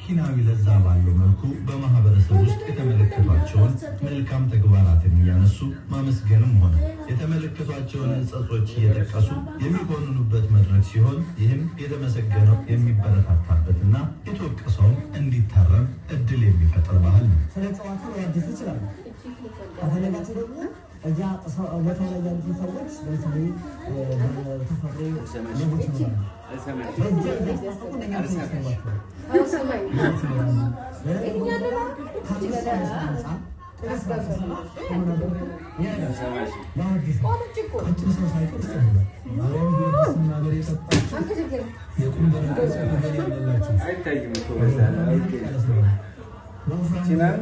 ኪናዊ ለዛ ባለው መልኩ በማህበረሰብ ውስጥ የተመለከቷቸውን መልካም ተግባራትን እያነሱ ማመስገንም ሆነ የተመለከቷቸውን እንጸጾች እየጠቀሱ የሚኮንኑበት መድረክ ሲሆን ይህም የተመሰገነው የሚበረታታበትና የተወቀሰው እንዲታረም እድል የሚፈጥር ባህል ነው። ስለጸዋቱ ያድስ ይችላል። አፈለጋችሁ ደግሞ እዚያ ቦታው ላይ ያሉ ሰዎች ለምሳሌ በተፈጥሮ ሌቦች ነው Cinar?